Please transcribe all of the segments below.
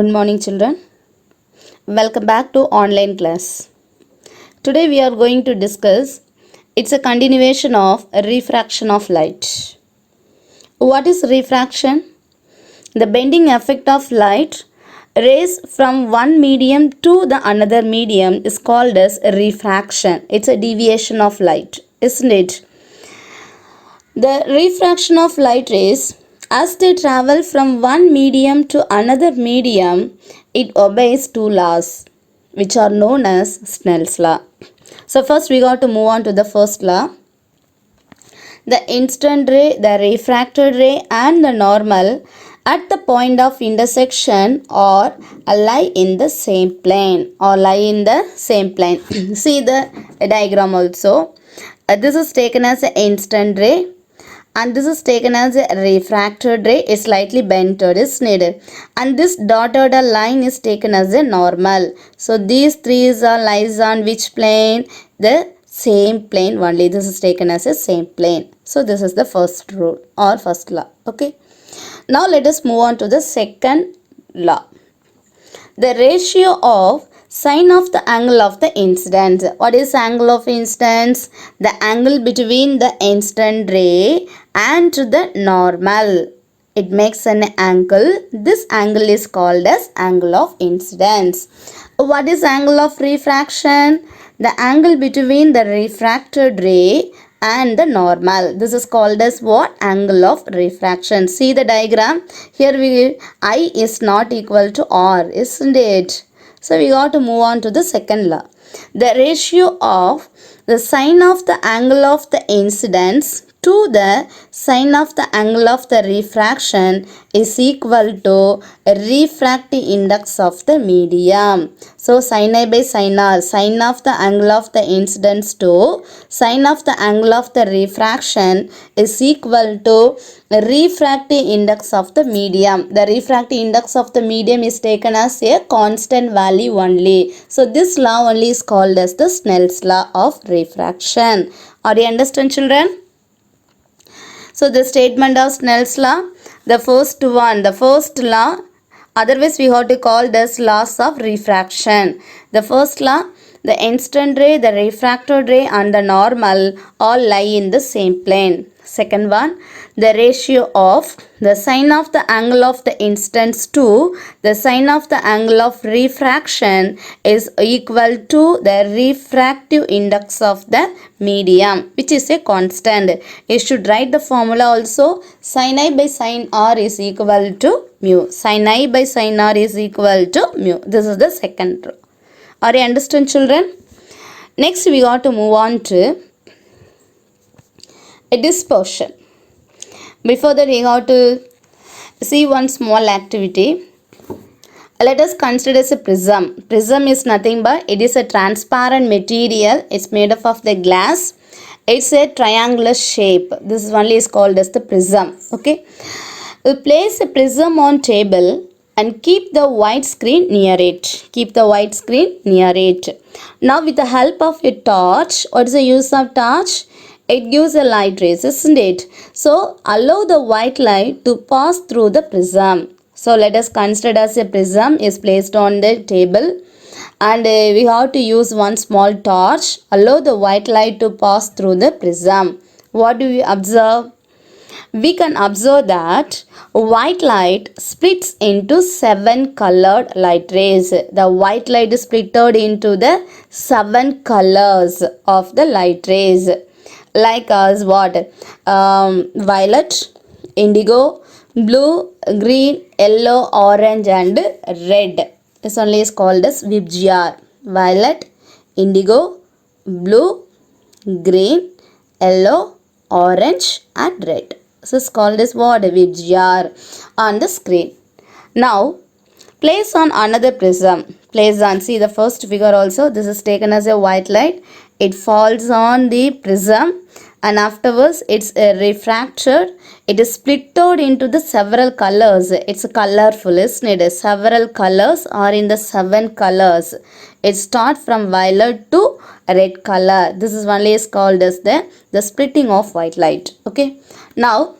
Good morning, children. Welcome back to online class. Today we are going to discuss, it's a continuation of refraction of light. What is refraction? The bending effect of light rays from one medium to the another medium is called as refraction. It's a deviation of light, isn't it? The refraction of light rays, as they travel from one medium to another medium, it obeys two laws, which are known as Snell's law. So first we got to move on to the first law. The incident ray, the refracted ray and the normal at the point of intersection or lie in the same plane See the diagram also. This is taken as an instant ray and this is taken as a refracted ray. Is slightly bent is needed, and this dotted line is taken as a normal. So these three lies on which plane? The same plane only. This is taken as a same plane. So this is the first rule or first law. Okay, now let us move on to the second law. The ratio of sine of the angle of the incidence. What is angle of incidence? The angle between the incident ray and the normal. It makes an angle. This angle is called as angle of incidence. What is angle of refraction? The angle between the refracted ray and the normal. This is called as what? Angle of refraction. See the diagram. Here I is not equal to R, isn't it? So we got to move on to the second law. The ratio of the sine of the angle of the incidence to the sine of the angle of the refraction is equal to refractive index of the medium. So sin I by sin R, sine of the angle of the incidence to sine of the angle of the refraction is equal to refractive index of the medium. The refractive index of the medium is taken as a constant value only. So this law only is called as the Snell's law of refraction. Are you understand, children? So the statement of Snell's law, the first law, otherwise we have to call this laws of refraction. The first law, the instant ray, the refracted ray and the normal all lie in the same plane. Second one, the ratio of the sine of the angle of the incidence to the sine of the angle of refraction is equal to the refractive index of the medium, which is a constant. You should write the formula also. Sin I by sin R is equal to mu. Sin I by sin R is equal to mu. This is the second row. Are you understand, children? Next we got to move on to a dispersion. Before that we have to see one small activity. Let us consider as a prism. Prism is nothing but it is a transparent material. It's made up of the glass. It's a triangular shape. This only is called as the prism. Okay. We place a prism on table and keep the white screen near it. Keep the white screen near it. Now with the help of a torch, what is the use of torch? It gives a light rays, isn't it? So allow the white light to pass through the prism. So let us consider as a prism is placed on the table and we have to use one small torch. Allow the white light to pass through the prism. What do we observe? We can observe that white light splits into 7 colored light rays. The white light is split into the 7 colors of the light rays. Like as what? Violet, indigo, blue, green, yellow, orange and red. This only is called as VIBGYOR. Violet, indigo, blue, green, yellow, orange and red. This is called as what? VIBGYOR on the screen. Now place on another prism. Place on, see the first figure also. This is taken as a white light. It falls on the prism and afterwards it's refracted. It is split out into the several colors. It's colorful, isn't it? Several colors are in the 7 colors. It starts from violet to red color. This is only is called as the splitting of white light. Okay. Now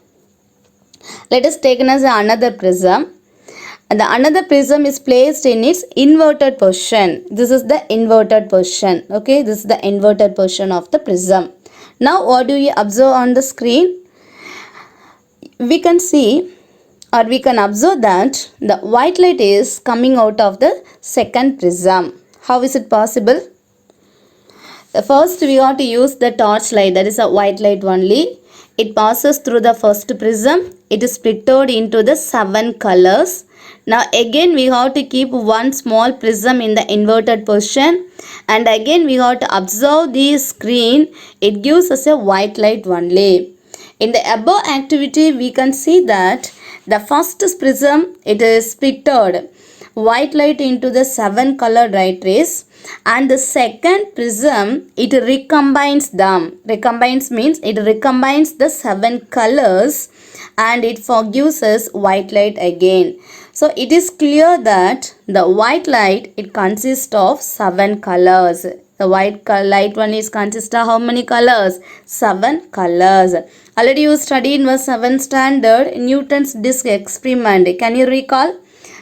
let us take another prism. And the another prism is placed in its inverted position. This is the inverted position. Okay, this is the inverted position of the prism. Now what do you observe on the screen? We can see or we can observe that the white light is coming out of the second prism. How is it possible? First we have to use the torch light, that is a white light only. It passes through the first prism. It is splitted into the 7 colors. Now again we have to keep one small prism in the inverted position, and again we have to observe the screen. It gives us a white light only. In the above activity we can see that the first prism, it is splitted white light into the 7 colored light rays, and the second prism, it recombines them. Recombines means it recombines the 7 colors and it gives us white light again. So it is clear that the white light, it consists of 7 colors. The white light one is consists of how many colors? 7 colors. Already you studied in verse 7 standard Newton's disk experiment. Can you recall?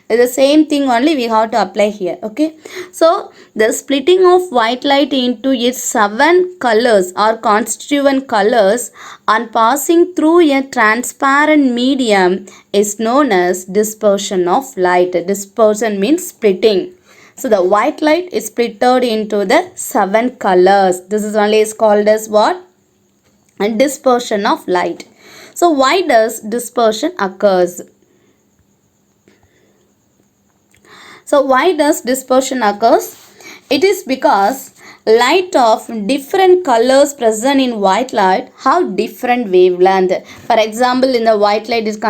The same thing only we have to apply here. Okay, so the splitting of white light into its 7 colors or constituent colors on passing through a transparent medium is known as dispersion of light. Dispersion means splitting. So the white light is splitted into the 7 colors. This is only is called as what? And dispersion of light. So why does dispersion occurs? So why does dispersion occurs? It is because light of different colors present in white light have different wavelength. For example, in the white light is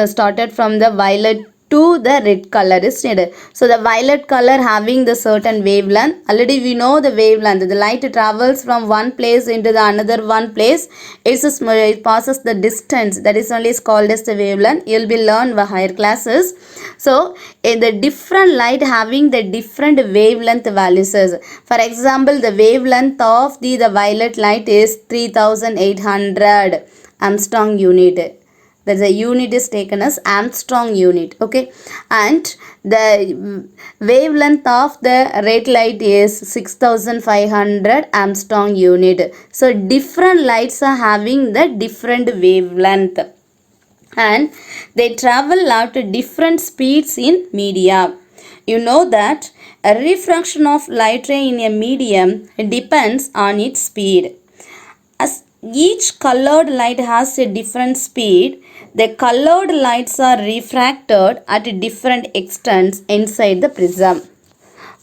started from the violet to the red color is needed. So the violet color having the certain wavelength. Already we know the wavelength. The light travels from one place into the another one place. It passes the distance. That is only is called as the wavelength. You will be learned by higher classes. So in the different light having the different wavelength values. For example, the wavelength of the violet light is 3800 Armstrong unit. That is a unit is taken as Armstrong unit. Okay, and the wavelength of the red light is 6500 Armstrong unit. So different lights are having the different wavelength and they travel at different speeds in media. You know that a refraction of light ray in a medium depends on its speed. As each colored light has a different speed, the colored lights are refracted at different extents inside the prism.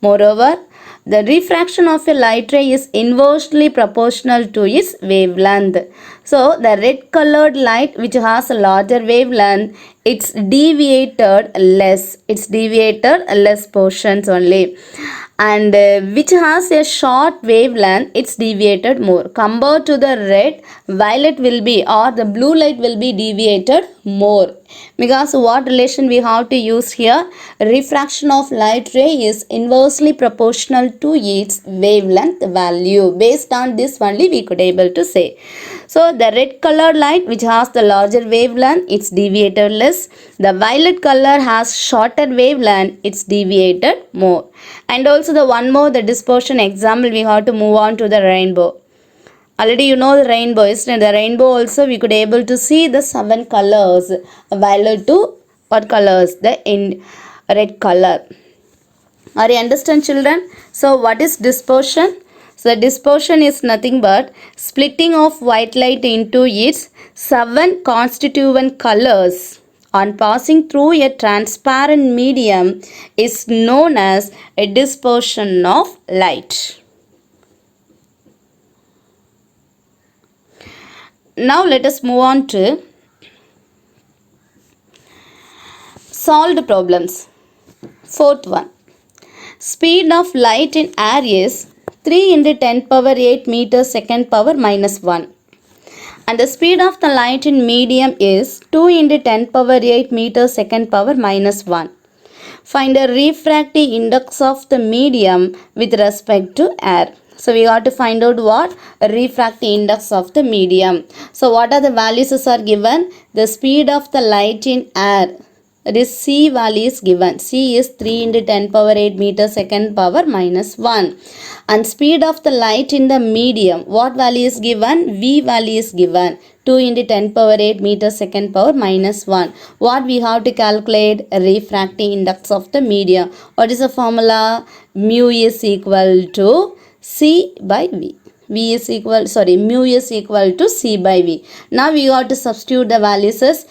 Moreover, the refraction of a light ray is inversely proportional to its wavelength. So, the red colored light which has a larger wavelength, it's deviated less. It's deviated less portions only. And which has a short wavelength, it's deviated more. Compared to the red, violet will be or the blue light will be deviated more. Because what relation we have to use here? Refraction of light ray is inversely proportional to its wavelength value. Based on this only we could able to say. So the red colored light which has the larger wavelength, it's deviated less. The violet color has shorter wavelength, it's deviated more. And also the one more, the dispersion example, we have to move on to the rainbow. Already you know the rainbow, isn't it? The rainbow also we could able to see the 7 colors. Violet to what colors? The red color. Are you understand, children? So what is dispersion? So the dispersion is nothing but splitting of white light into its 7 constituent colors on passing through a transparent medium is known as a dispersion of light. Now let us move on to solved problems. Fourth one. Speed of light in air is 3 into 10 power 8 meters second power minus 1. And the speed of the light in medium is 2 into 10 power 8 meters second power minus 1. Find a refractive index of the medium with respect to air. So we got to find out what? A refractive index of the medium. So what are the values are given? The speed of the light in air. That is C value is given. C is 3 into 10 power 8 meter second power minus 1. And speed of the light in the medium, what value is given? V value is given. 2 into 10 power 8 meter second power minus 1. What we have to calculate? Refracting index of the medium. What is the formula? Mu is equal to C by V. Mu is equal to C by V. Now we have to substitute the values as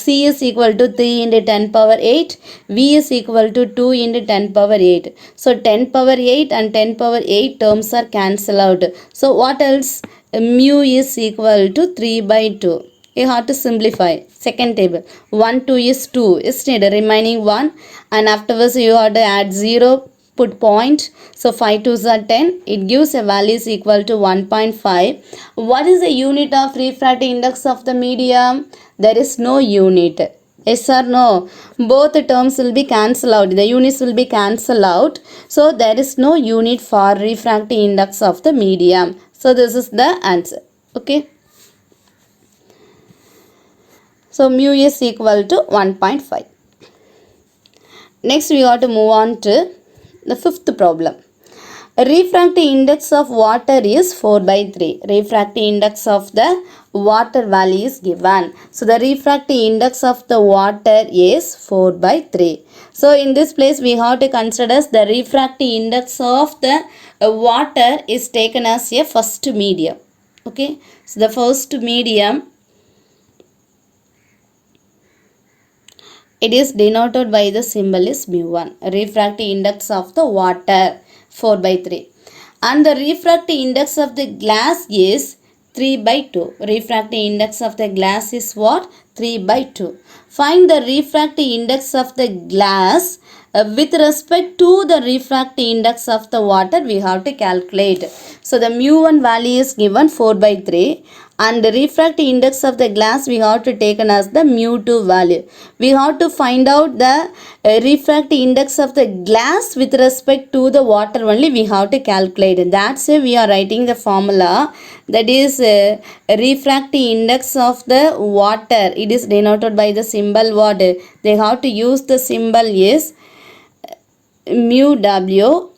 C is equal to 3 into 10 power 8. V is equal to 2 into 10 power 8. So 10 power 8 and 10 power 8 terms are cancelled out. So what else? Mu is equal to 3 by 2. You have to simplify. Second table. 1, 2 is 2. Is needed. Remaining 1. And afterwards you have to add 0. Put point. So 5 2s are 10. It gives a value is equal to 1.5. What is the unit of refractive index of the medium? There is no unit. Yes or no? Both the terms will be cancelled out. The units will be cancelled out. So there is no unit for refractive index of the medium. So this is the answer. Okay. So mu is equal to 1.5. Next we got to move on to the fifth problem. Refractive index of water is 4 by 3. Refractive index of the water value is given. So the refractive index of the water is 4 by 3. So in this place we have to consider the refractive index of the water is taken as a first medium. Okay. So the first medium, it is denoted by the symbol is mu1. Refractive index of the water 4 by 3. And the refractive index of the glass is 3 by 2. Refractive index of the glass is what? 3 by 2. Find the refractive index of the glass with respect to the refractive index of the water we have to calculate. So the mu1 value is given 4 by 3. And the refractive index of the glass we have to take as the mu2 value. We have to find out the refractive index of the glass with respect to the water only we have to calculate. That's why we are writing the formula, that is refractive index of the water. It is denoted by the symbol what? They have to use the symbol is mu w.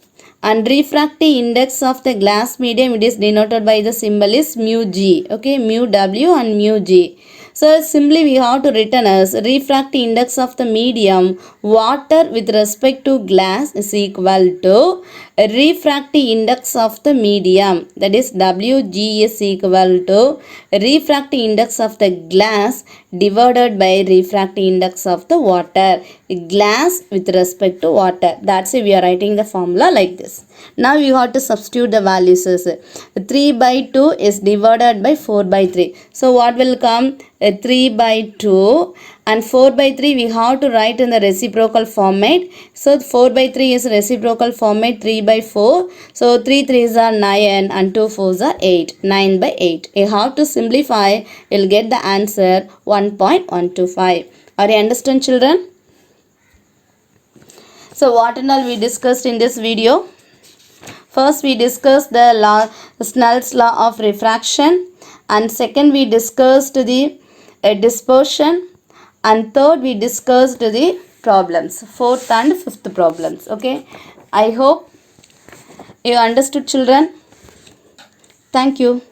And refractive index of the glass medium, it is denoted by the symbol is mu g. Okay, mu w and mu g. So simply we have to written as refractive index of the medium water with respect to glass is equal to refractive index of the medium, that is Wg is equal to refractive index of the glass divided by refractive index of the water. Glass with respect to water. That's why we are writing the formula like this. Now you have to substitute the values. 3 by 2 is divided by 4 by 3. So what will come? 3 by 2 and 4 by 3 we have to write in the reciprocal format. So 4 by 3 is reciprocal format 3 by 4. So 3 3s are 9 and 2 4s are 8. 9 by 8. You have to simplify. You'll get the answer 1.125. Are you understand, children? So what and all we discussed in this video? First we discussed the Snell's law of refraction, and second we discussed the dispersion, and third we discussed the problems, fourth and fifth problems. Okay, I hope you understood, children. Thank you.